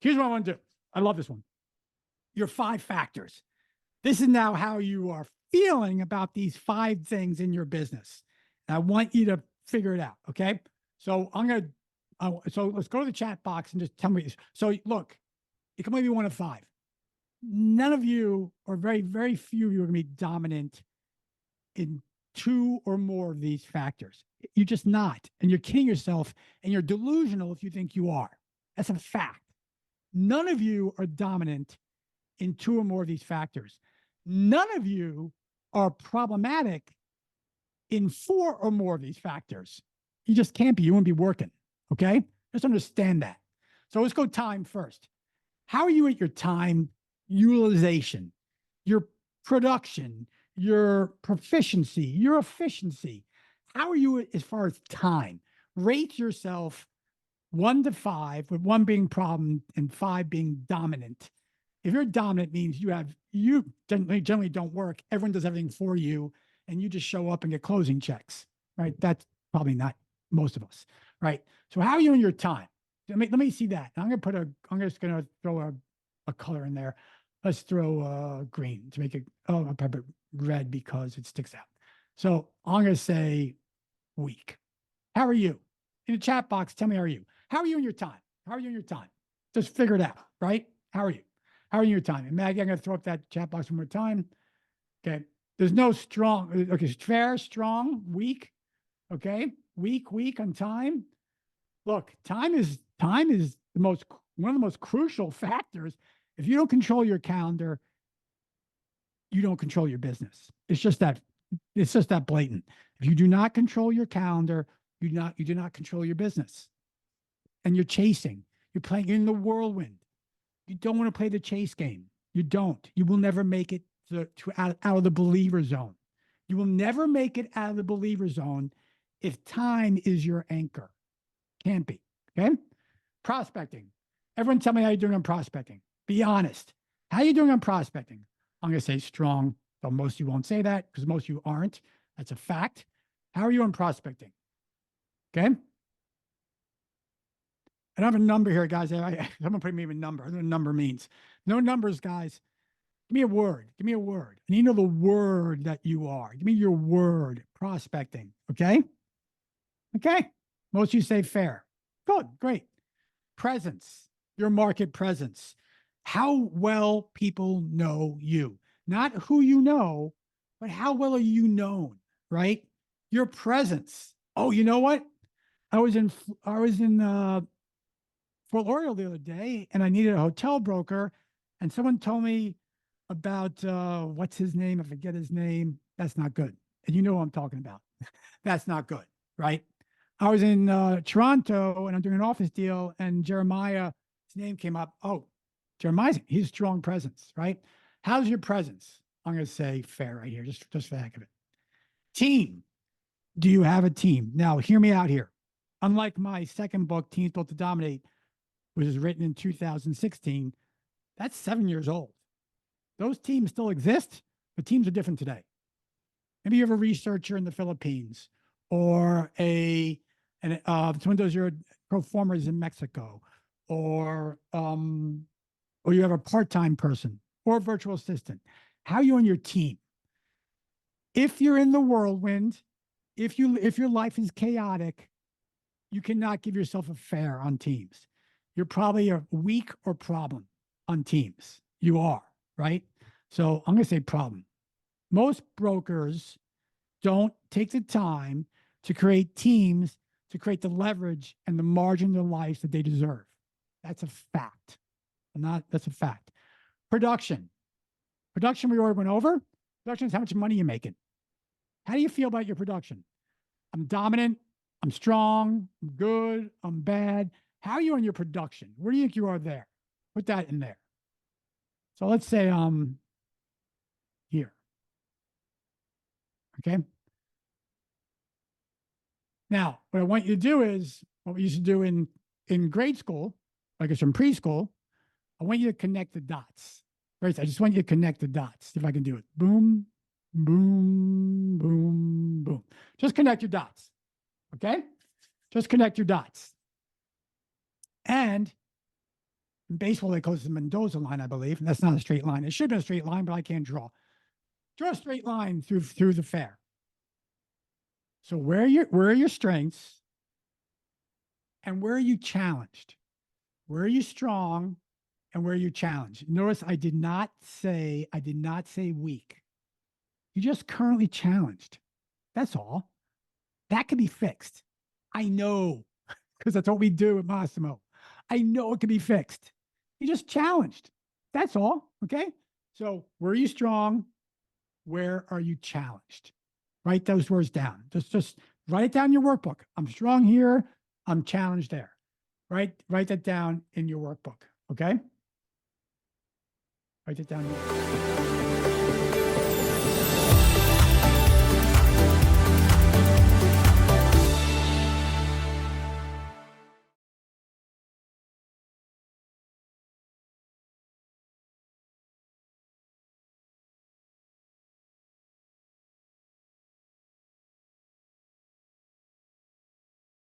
Here's what I want to do. I love this one. Your 5 factors. This is now how you are feeling about these 5 things in your business. And I want you to figure it out. Okay. So so let's go to the chat box and just tell me. So look, it can only be 1 of 5. None of you, or very, very few of you, are going to be dominant in 2 or more of these factors. You're just not. And you're kidding yourself, and you're delusional if you think you are. That's a fact. None of you are dominant in 2 or more of these factors. None of you are problematic in 4 or more of these factors. You just can't be. You won't be working. Okay? Just understand that. So let's go time first. How are you at your time utilization, your production, your proficiency, your efficiency? How are you as far as time? Rate yourself 1 to 5, with 1 being problem and 5 being dominant. If you're dominant, means you generally don't work. Everyone does everything for you, and you just show up and get closing checks, right? That's probably not most of us, right? So how are you in your time? Let me see that. I'm just gonna throw a color in there. Let's throw green to make it, I'll put red because it sticks out. So I'm gonna say week. How are you? In the chat box, tell me, how are you? How are you in your time? How are you in your time? Just figure it out, right? How are you? How are you in your time? And Maggie, I'm going to throw up that chat box one more time. Okay. There's no strong. Okay. Fair, strong, weak. Okay. Weak on time. Look, time is one of the most crucial factors. If you don't control your calendar, you don't control your business. It's just that blatant. If you do not control your calendar, you do not control your business. And you're chasing. You're playing in the whirlwind. You don't want to play the chase game. You don't. You will never make it out of the believer zone. You will never make it out of the believer zone if time is your anchor. Can't be. Okay? Prospecting. Everyone tell me how you're doing on prospecting. Be honest. How are you doing on prospecting? I'm going to say strong, though most of you won't say that because most of you aren't. That's a fact. How are you on prospecting? Okay? I don't have a number here, guys. Someone put me a number. I don't know what a number means. No numbers, guys. Give me a word. Give me a word. I need to know the word that you are. Give me your word. Prospecting. Okay? Okay. Most of you say fair. Good. Great. Presence. Your market presence. How well people know you. Not who you know, but how well are you known, right? Your presence. Oh, you know what? I was in Fort Lauderdale the other day, and I needed a hotel broker, and someone told me about what's his name? I forget his name. That's not good. And you know what I'm talking about. That's not good, right? I was in Toronto, and I'm doing an office deal, and Jeremiah, his name came up. Oh, Jeremiah's, he's a strong presence, right? How's your presence? I'm going to say fair right here, just for the heck of it. Team. Do you have a team? Now, hear me out here. Unlike my second book, Teams Built to Dominate, which was written in 2016, that's 7 years old. Those teams still exist, but teams are different today. Maybe you have a researcher in the Philippines, or someone does your pro formers in Mexico, or you have a part-time person or a virtual assistant. How are you on your team? If you're in the whirlwind, if your life is chaotic, you cannot give yourself a fair on teams. You're probably a weak or problem on teams. You are, right? So I'm going to say problem. Most brokers don't take the time to create teams, to create the leverage and the margin in their lives that they deserve. That's a fact. That's a fact. Production. Production we already went over. Production is how much money you're making. How do you feel about your production? I'm dominant. I'm strong. I'm good. I'm bad. How are you on your production? Where do you think you are there? Put that in there. So let's say here. Okay. Now, what I want you to do is what we used to do in grade school, like it's from preschool. I want you to connect the dots. Right? I just want you to connect the dots. See if I can do it. Boom, boom, boom, boom. Just connect your dots. Okay? Just connect your dots. And In baseball, they call it the Mendoza line, I believe. And that's not a straight line. It should be a straight line, but I can't draw. Draw a straight line through the fair. So where are your strengths and where are you challenged? Where are you strong and where are you challenged? Notice I did not say weak. You're just currently challenged. That's all. That can be fixed. I know, because that's what we do at Massimo. I know it can be fixed. You're just challenged. That's all. Okay. So where are you strong? Where are you challenged? Write those words down. Just write it down in your workbook. I'm strong here. I'm challenged there. Write that down in your workbook. Okay. Write it down.